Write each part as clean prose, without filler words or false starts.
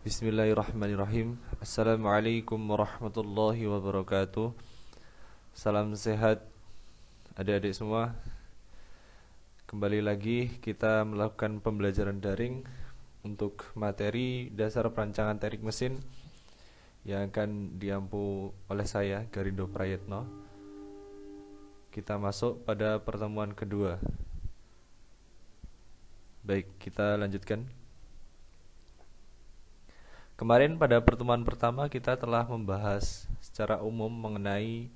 Bismillahirrahmanirrahim. Assalamualaikum warahmatullahi wabarakatuh. Salam sehat adik-adik semua. Kembali lagi kita melakukan pembelajaran daring untuk materi dasar perancangan teknik mesin yang akan diampu oleh saya, Garindo Prayetno. Kita masuk pada pertemuan kedua. Baik, kita lanjutkan. Kemarin pada pertemuan pertama kita telah membahas secara umum mengenai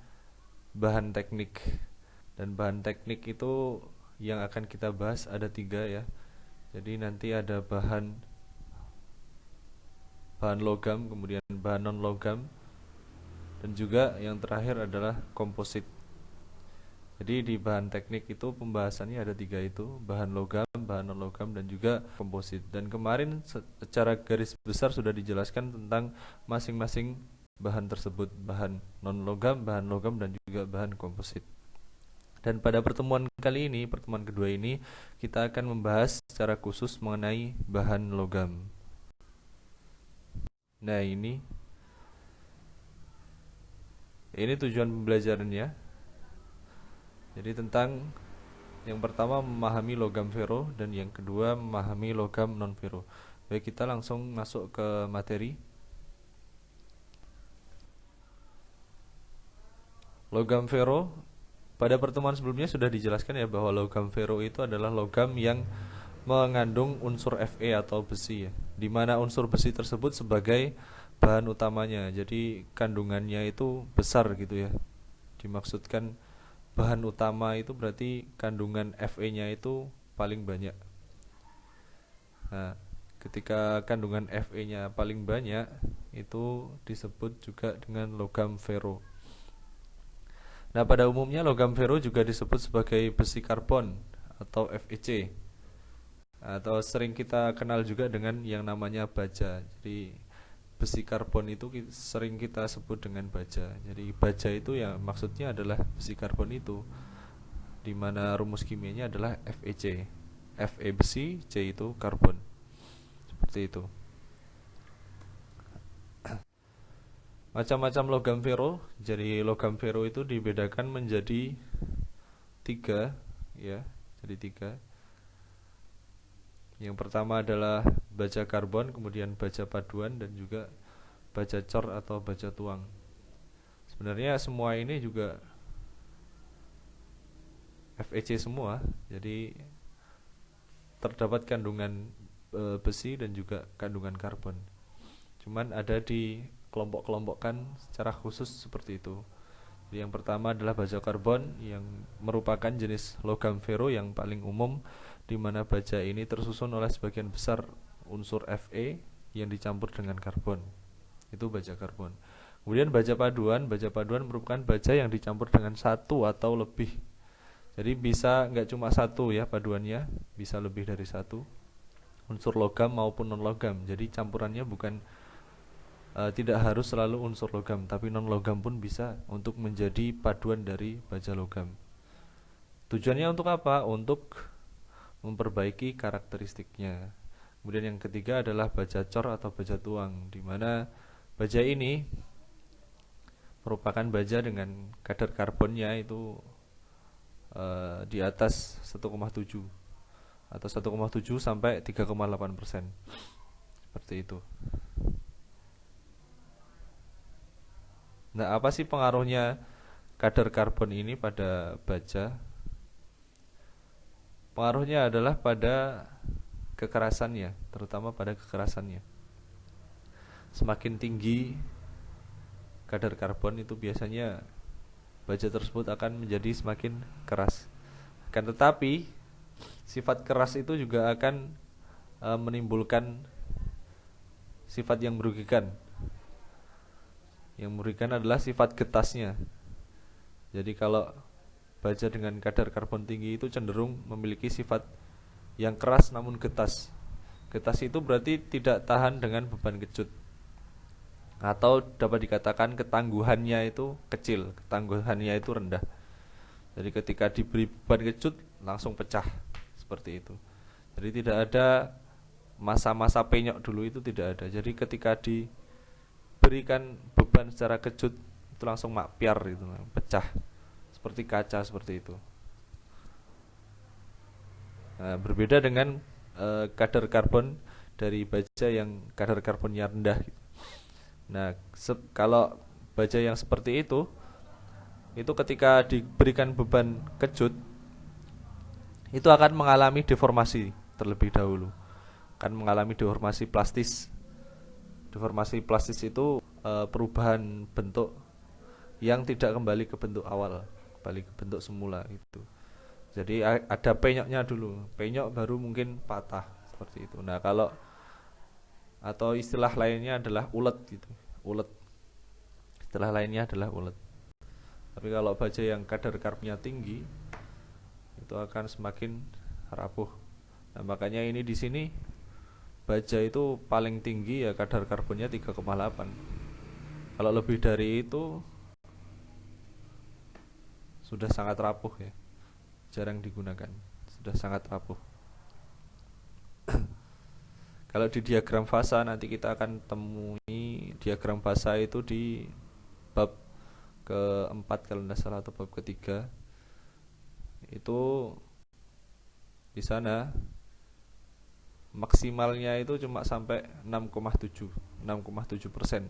bahan teknik. Dan bahan teknik itu yang akan kita bahas ada 3 ya. Jadi nanti ada bahan logam, kemudian bahan non logam, dan juga yang terakhir adalah komposit. Jadi di bahan teknik itu pembahasannya ada 3 itu, bahan logam, bahan non logam, dan juga komposit. Dan kemarin secara garis besar sudah dijelaskan tentang masing-masing bahan tersebut, bahan non logam, bahan logam, dan juga bahan komposit. Dan pada pertemuan kali ini, pertemuan kedua ini, kita akan membahas secara khusus mengenai bahan logam. Nah, ini tujuan pembelajarannya. Jadi tentang yang pertama memahami logam fero dan yang kedua memahami logam non fero. Baik, kita langsung masuk ke materi. Logam fero, pada pertemuan sebelumnya sudah dijelaskan ya bahwa logam fero itu adalah logam yang mengandung unsur Fe atau besi ya, di mana unsur besi tersebut sebagai bahan utamanya. Jadi kandungannya itu besar gitu ya. Dimaksudkan bahan utama itu berarti kandungan Fe-nya itu paling banyak. Nah, ketika kandungan Fe-nya paling banyak itu disebut juga dengan logam fero. Nah, pada umumnya logam fero juga disebut sebagai besi karbon atau FeC, atau sering kita kenal juga dengan yang namanya baja. Jadi besi karbon itu sering kita sebut dengan baja. Jadi baja itu ya maksudnya adalah besi karbon itu, di mana rumus kimianya adalah FeC. Fe besi, C itu karbon. Seperti itu. Macam-macam logam fero. Jadi logam fero itu dibedakan menjadi 3 ya. Jadi 3. Yang pertama adalah baja karbon, kemudian baja paduan, dan juga baja cor atau baja tuang. Sebenarnya semua ini juga FeC semua. Jadi terdapat kandungan besi dan juga kandungan karbon. Cuman ada di kelompok-kelompokkan secara khusus seperti itu. Jadi yang pertama adalah baja karbon yang merupakan jenis logam fero yang paling umum, di mana baja ini tersusun oleh sebagian besar unsur Fe yang dicampur dengan karbon. Itu baja karbon. Kemudian baja paduan merupakan baja yang dicampur dengan 1 atau lebih. Jadi bisa nggak cuma 1 ya paduannya, bisa lebih dari 1 unsur logam maupun non logam. Jadi campurannya bukan tidak harus selalu unsur logam, tapi non logam pun bisa untuk menjadi paduan dari baja logam. Tujuannya untuk apa? Untuk memperbaiki karakteristiknya. Kemudian yang ketiga adalah baja cor atau baja tuang, di mana baja ini merupakan baja dengan kadar karbonnya itu di atas 1,7 atau 1,7 sampai 3,8%. Seperti itu. Nah, apa sih pengaruhnya kadar karbon ini pada baja? Pengaruhnya adalah pada kekerasannya, terutama pada kekerasannya. Semakin tinggi kadar karbon itu biasanya baja tersebut akan menjadi semakin keras. Akan tetapi sifat keras itu juga akan menimbulkan sifat yang merugikan. Yang merugikan adalah sifat getasnya. Jadi kalau baja dengan kadar karbon tinggi itu cenderung memiliki sifat yang keras namun getas. Getas itu berarti tidak tahan dengan beban kecut, atau dapat dikatakan ketangguhannya itu kecil, ketangguhannya itu rendah. Jadi ketika diberi beban kecut langsung pecah, seperti itu. Jadi tidak ada masa-masa penyok dulu itu tidak ada. Jadi ketika diberikan beban secara kejut itu langsung makpiar gitu, pecah seperti kaca seperti itu. Nah, berbeda dengan kadar karbon dari baja yang kadar karbonnya rendah gitu. Nah, kalau baja yang seperti itu ketika diberikan beban kejut itu akan mengalami deformasi terlebih dahulu, akan mengalami deformasi plastis. Deformasi plastis itu perubahan bentuk yang tidak kembali ke bentuk awal, kembali ke bentuk semula itu. Jadi ada penyoknya dulu, penyok baru mungkin patah seperti itu. Nah, kalau atau istilah lainnya adalah ulet gitu, ulet. Istilah lainnya adalah ulet. Tapi kalau baja yang kadar karbonnya tinggi itu akan semakin rapuh. Nah, makanya ini di sini baja itu paling tinggi ya kadar karbonnya 3,8. Kalau lebih dari itu sudah sangat rapuh ya, jarang digunakan, sudah sangat rapuh. Kalau di diagram fasa nanti kita akan temui diagram fasa itu di bab keempat kalau tidak salah atau bab ketiga. Itu di sana maksimalnya itu cuma sampai 6,7%.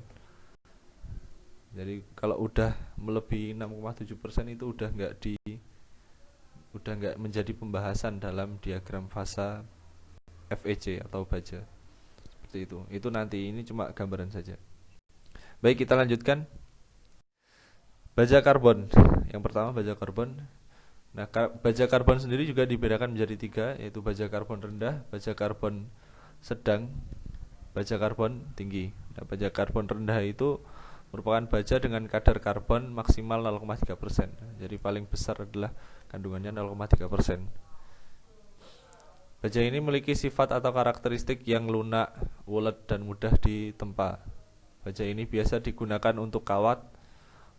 Jadi kalau udah melebihi 6,7% itu udah nggak menjadi pembahasan dalam diagram fasa FEC atau baja. Seperti itu. Itu nanti, ini cuma gambaran saja. Baik, kita lanjutkan. Baja karbon. Yang pertama baja karbon. Nah, baja karbon sendiri juga dibedakan menjadi 3, yaitu baja karbon rendah, baja karbon sedang, baja karbon tinggi. Nah, baja karbon rendah itu merupakan baja dengan kadar karbon maksimal 0,3%. Jadi paling besar adalah kandungannya 0,3%. Baja ini memiliki sifat atau karakteristik yang lunak, ulet, dan mudah ditempa. Baja ini biasa digunakan untuk kawat,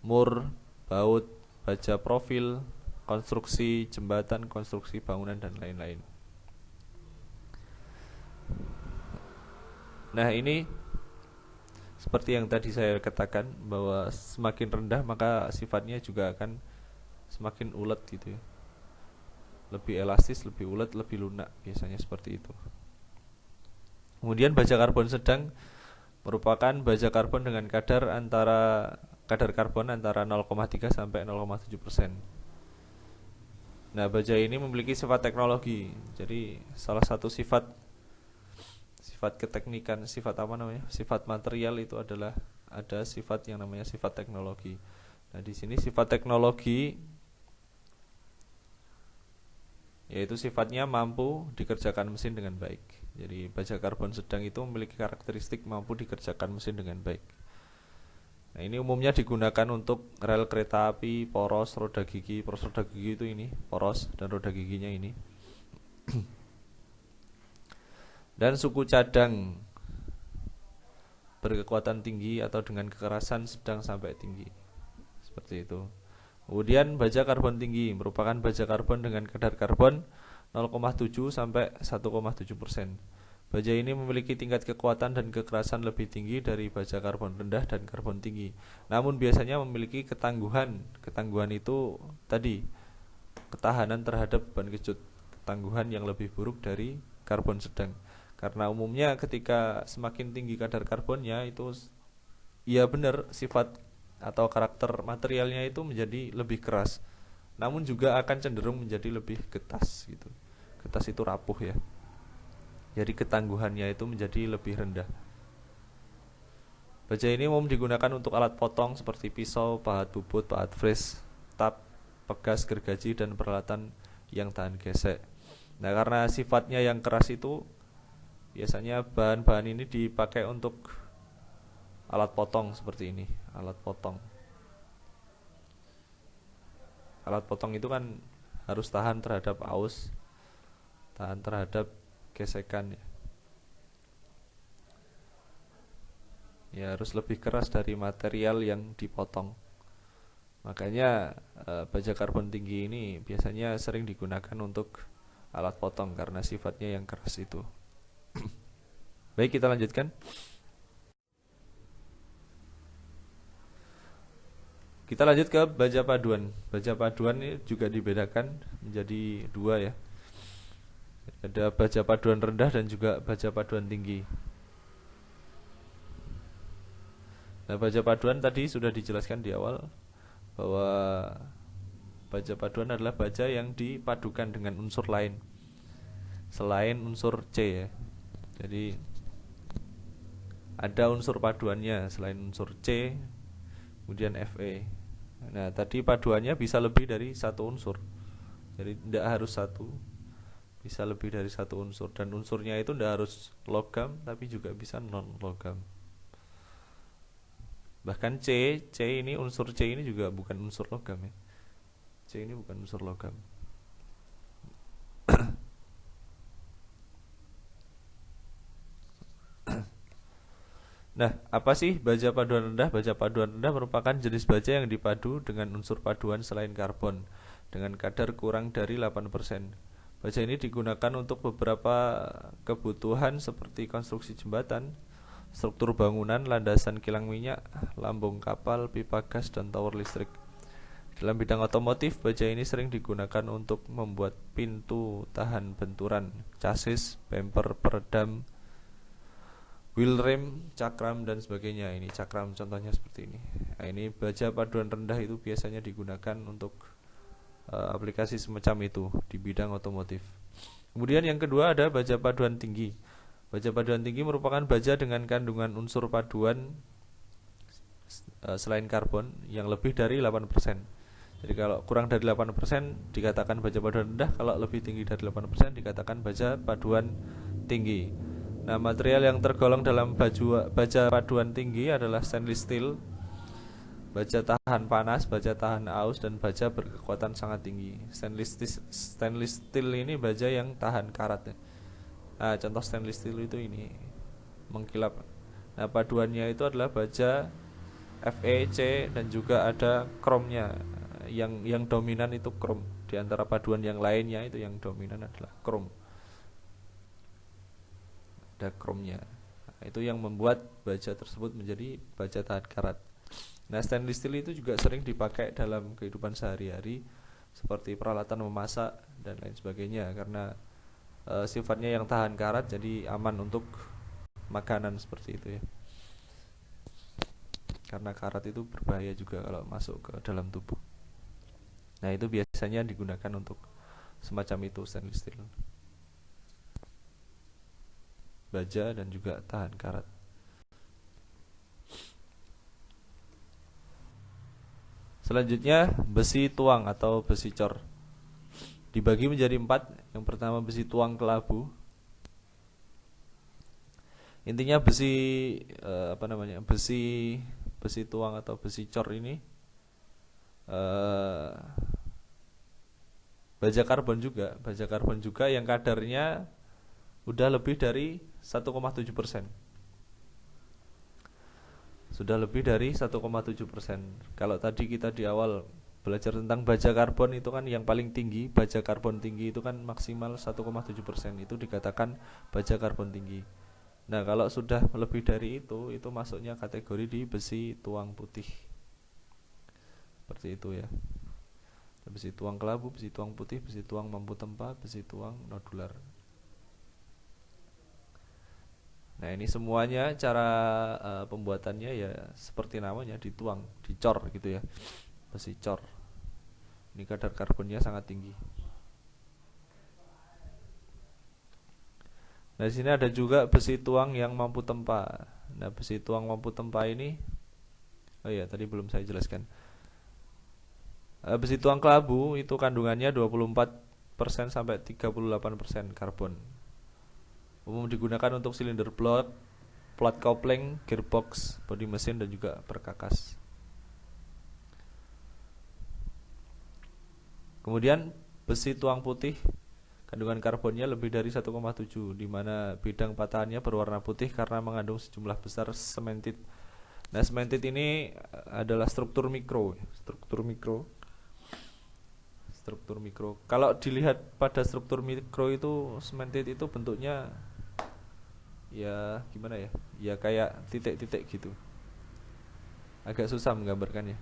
mur, baut, baja profil, konstruksi jembatan, konstruksi bangunan, dan lain-lain. Nah, ini seperti yang tadi saya katakan, bahwa semakin rendah maka sifatnya juga akan semakin ulet gitu ya. Lebih elastis, lebih ulet, lebih lunak, biasanya seperti itu. Kemudian baja karbon sedang merupakan baja karbon dengan kadar karbon antara 0,3 sampai 0,7%. Nah, baja ini memiliki sifat teknologi. Jadi salah satu sifat keteknikan, sifat apa namanya? Sifat material itu adalah ada sifat yang namanya sifat teknologi. Nah, di sini sifat teknologi yaitu sifatnya mampu dikerjakan mesin dengan baik. Jadi baja karbon sedang itu memiliki karakteristik mampu dikerjakan mesin dengan baik. Nah, ini umumnya digunakan untuk rel kereta api, poros, roda gigi. Poros roda gigi itu ini, poros, dan roda giginya ini. Dan suku cadang berkekuatan tinggi atau dengan kekerasan sedang sampai tinggi. Seperti itu. Kemudian baja karbon tinggi merupakan baja karbon dengan kadar karbon 0,7 sampai 1,7%. Baja ini memiliki tingkat kekuatan dan kekerasan lebih tinggi dari baja karbon rendah dan karbon tinggi. Namun biasanya memiliki ketangguhan. Ketangguhan itu tadi ketahanan terhadap beban kejut. Ketangguhan yang lebih buruk dari karbon sedang. Karena umumnya ketika semakin tinggi kadar karbonnya itu ya benar sifat atau karakter materialnya itu menjadi lebih keras. Namun juga akan cenderung menjadi lebih getas gitu. Getas itu rapuh ya. Jadi ketangguhannya itu menjadi lebih rendah. Baja ini umum digunakan untuk alat potong seperti pisau, pahat bubut, pahat fris, tap, pegas, gergaji, dan peralatan yang tahan gesek. Nah, karena sifatnya yang keras itu, biasanya bahan-bahan ini dipakai untuk alat potong seperti ini, alat potong. Alat potong itu kan harus tahan terhadap aus, tahan terhadap gesekan ya. Ya harus lebih keras dari material yang dipotong. Makanya baja karbon tinggi ini biasanya sering digunakan untuk alat potong karena sifatnya yang keras itu. Baik, kita lanjutkan. Kita lanjut ke baja paduan. Baja paduan ini juga dibedakan menjadi dua ya. Ada baja paduan rendah dan juga baja paduan tinggi. Nah, baja paduan tadi sudah dijelaskan di awal bahwa baja paduan adalah baja yang dipadukan dengan unsur lain selain unsur C ya. Jadi ada unsur paduannya selain unsur C, kemudian Fe. Nah, tadi paduannya bisa lebih dari satu unsur. Jadi tidak harus satu, bisa lebih dari satu unsur, dan unsurnya itu tidak harus logam tapi juga bisa non logam. Bahkan C ini, unsur C ini juga bukan unsur logam ya. C ini bukan unsur logam. Nah, apa sih baja paduan rendah? Baja paduan rendah merupakan jenis baja yang dipadu dengan unsur paduan selain karbon dengan kadar kurang dari 8%. Baja ini digunakan untuk beberapa kebutuhan seperti konstruksi jembatan, struktur bangunan, landasan kilang minyak, lambung kapal, pipa gas, dan tower listrik. Dalam bidang otomotif, baja ini sering digunakan untuk membuat pintu tahan benturan, chassis, bumper, peredam, wheel rim, cakram, dan sebagainya. Ini cakram contohnya seperti ini. Nah, ini baja paduan rendah itu biasanya digunakan untuk aplikasi semacam itu di bidang otomotif. Kemudian yang kedua ada baja paduan tinggi. Baja paduan tinggi merupakan baja dengan kandungan unsur paduan selain karbon yang lebih dari 8%. Jadi kalau kurang dari 8% dikatakan baja paduan rendah, kalau lebih tinggi dari 8% dikatakan baja paduan tinggi. Nah, material yang tergolong dalam baja paduan tinggi adalah stainless steel, baja tahan panas, baja tahan aus, dan baja berkekuatan sangat tinggi. Stainless steel ini baja yang tahan karat ya. Nah, contoh stainless steel itu ini mengkilap. Nah, paduannya itu adalah baja Fe, C, dan juga ada kromnya. Yang dominan itu krom. Di antara paduan yang lainnya itu yang dominan adalah krom. Ada kromnya. Nah, itu yang membuat baja tersebut menjadi baja tahan karat. Nah, stainless steel itu juga sering dipakai dalam kehidupan sehari-hari seperti peralatan memasak dan lain sebagainya karena sifatnya yang tahan karat, jadi aman untuk makanan seperti itu ya. Karena karat itu berbahaya juga kalau masuk ke dalam tubuh. Nah, itu biasanya digunakan untuk semacam itu stainless steel. Baja dan juga tahan karat. Selanjutnya besi tuang atau besi cor. Dibagi menjadi 4. Yang pertama besi tuang kelabu. Intinya besi besi tuang atau besi cor ini baja karbon juga yang kadarnya udah lebih dari 1,7%. Sudah lebih dari 1,7%. Kalau tadi kita di awal belajar tentang baja karbon itu kan yang paling tinggi, baja karbon tinggi itu kan maksimal 1,7%, itu dikatakan baja karbon tinggi. Nah, kalau sudah lebih dari itu masuknya kategori di besi tuang putih. Seperti itu ya. Besi tuang kelabu, besi tuang putih, besi tuang mampu tempa, besi tuang nodular. Nah, ini semuanya cara pembuatannya ya seperti namanya, dituang, dicor gitu ya. Besi cor. Ini kadar karbonnya sangat tinggi. Nah, di sini ada juga besi tuang yang mampu tempa. Nah, besi tuang mampu tempa ini, oh iya, tadi belum saya jelaskan. Besi tuang kelabu itu kandungannya 24% sampai 38% karbon. Umum digunakan untuk silinder plat coupling, gearbox, bodi mesin, dan juga perkakas. Kemudian besi tuang putih kandungan karbonnya lebih dari 1,7, di mana bidang patahannya berwarna putih karena mengandung sejumlah besar sementit. Nah, sementit ini adalah struktur mikro. Kalau dilihat pada struktur mikro itu, sementit itu bentuknya ya gimana ya, ya kayak titik-titik gitu, agak susah menggambarkannya.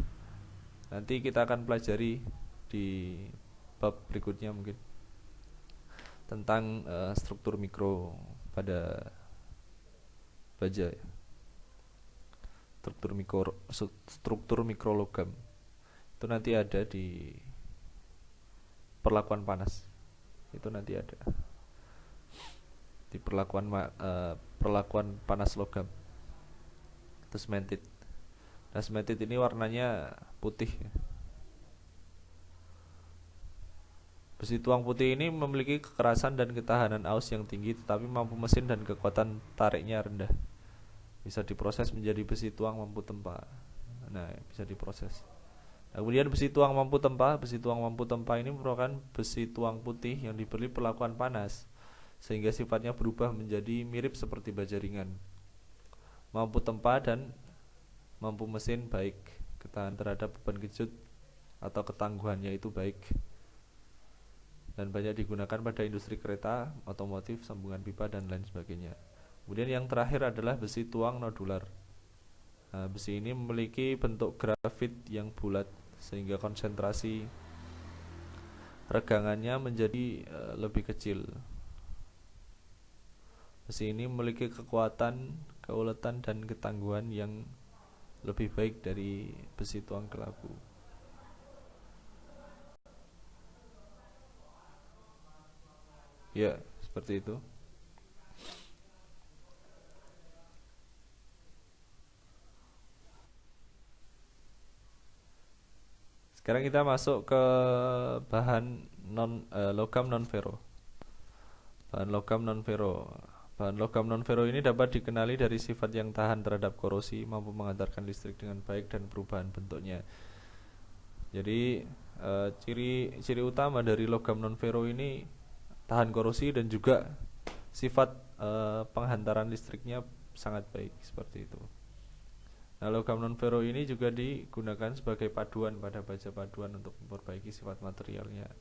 Nanti kita akan pelajari di bab berikutnya mungkin tentang struktur mikro pada baja ya. Struktur mikrologam itu nanti ada di perlakuan panas, itu nanti ada di perlakuan panas logam itu sementit. Nah, sementit ini warnanya putih ya. Besi tuang putih ini memiliki kekerasan dan ketahanan aus yang tinggi, tetapi mampu mesin dan kekuatan tariknya rendah. Bisa diproses menjadi besi tuang mampu tempa. Nah, bisa diproses. Nah, kemudian besi tuang mampu tempa. Besi tuang mampu tempa ini merupakan besi tuang putih yang diberi perlakuan panas, sehingga sifatnya berubah menjadi mirip seperti baja ringan. Mampu tempa dan mampu mesin baik, ketahan terhadap beban kejut atau ketangguhannya itu baik, dan banyak digunakan pada industri kereta, otomotif, sambungan pipa, dan lain sebagainya. Kemudian yang terakhir adalah besi tuang nodular. Nah, besi ini memiliki bentuk grafit yang bulat, sehingga konsentrasi regangannya menjadi lebih kecil. Besi ini memiliki kekuatan, keuletan, dan ketangguhan yang lebih baik dari besi tuang kelabu. Ya, seperti itu. Sekarang kita masuk ke bahan logam non ferro. Bahan logam non ferro. Bahan logam non ferro ini dapat dikenali dari sifat yang tahan terhadap korosi, mampu mengantarkan listrik dengan baik, dan perubahan bentuknya. Jadi ciri utama dari logam non ferro ini tahan korosi dan juga sifat penghantaran listriknya sangat baik, seperti itu. Nah, logam non ferro ini juga digunakan sebagai paduan pada baja paduan untuk memperbaiki sifat materialnya.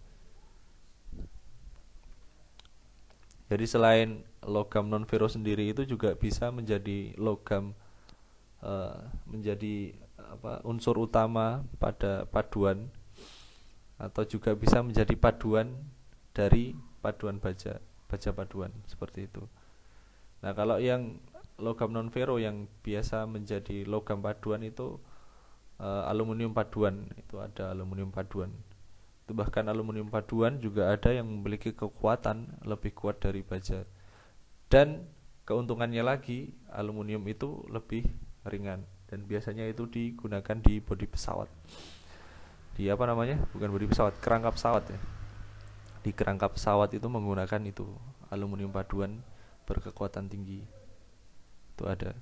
Jadi selain logam non ferro sendiri itu juga bisa menjadi logam menjadi unsur utama pada paduan, atau juga bisa menjadi paduan dari paduan baja paduan, seperti itu. Nah, kalau yang logam non ferro yang biasa menjadi logam paduan itu aluminium paduan, itu ada aluminium paduan. Itu bahkan aluminium paduan juga ada yang memiliki kekuatan lebih kuat dari baja. Dan keuntungannya lagi, aluminium itu lebih ringan dan biasanya itu digunakan di bodi pesawat. Di apa namanya? Bukan bodi pesawat, kerangka pesawat ya. Di kerangka pesawat itu menggunakan itu aluminium paduan berkekuatan tinggi. Itu ada.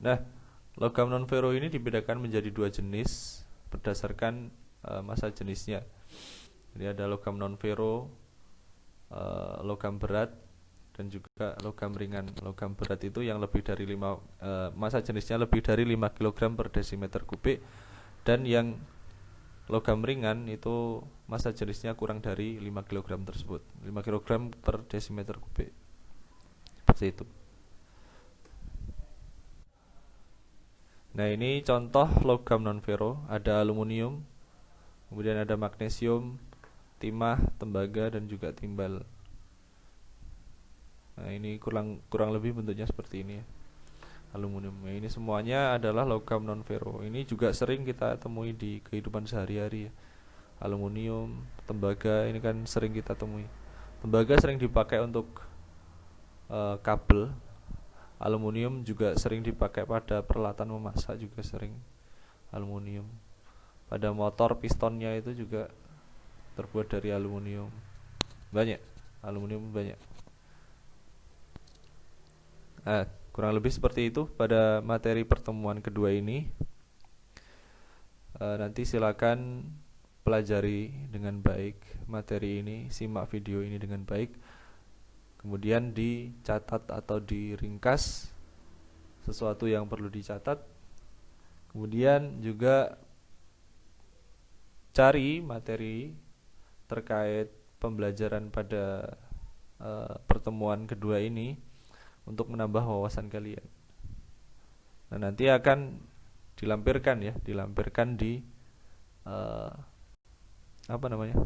Nah, logam non ferro ini dibedakan menjadi dua jenis berdasarkan massa jenisnya. Jadi ada logam non ferro, logam berat, dan juga logam ringan. Logam berat itu yang lebih dari 5 massa jenisnya lebih dari 5 kg per desimeter kubik, dan yang logam ringan itu massa jenisnya kurang dari 5 kg tersebut, 5 kg per desimeter kubik. Seperti itu. Nah, ini contoh logam non ferro, ada aluminium, kemudian ada magnesium, timah, tembaga, dan juga timbal. Nah, ini kurang lebih bentuknya seperti ini ya. Aluminium. Nah, ini semuanya adalah logam non ferro. Ini juga sering kita temui di kehidupan sehari-hari ya. Aluminium, tembaga ini kan sering kita temui. Tembaga sering dipakai untuk kabel. Aluminium juga sering dipakai pada peralatan memasak, juga sering aluminium. Pada motor pistonnya itu juga terbuat dari aluminium. Banyak, aluminium banyak. Kurang lebih seperti itu pada materi pertemuan kedua ini. Nanti silakan pelajari dengan baik materi ini, simak video ini dengan baik. Kemudian dicatat atau diringkas sesuatu yang perlu dicatat. Kemudian juga cari materi terkait pembelajaran pada pertemuan kedua ini untuk menambah wawasan kalian. Nah, nanti akan dilampirkan di eh, apa namanya?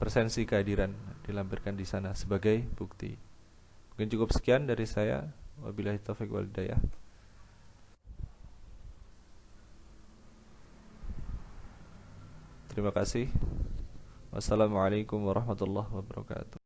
Presensi kehadiran dilampirkan di sana sebagai bukti. Mungkin cukup sekian dari saya. Wabillahi taufik wal hidayah. Terima kasih. Wassalamualaikum warahmatullahi wabarakatuh.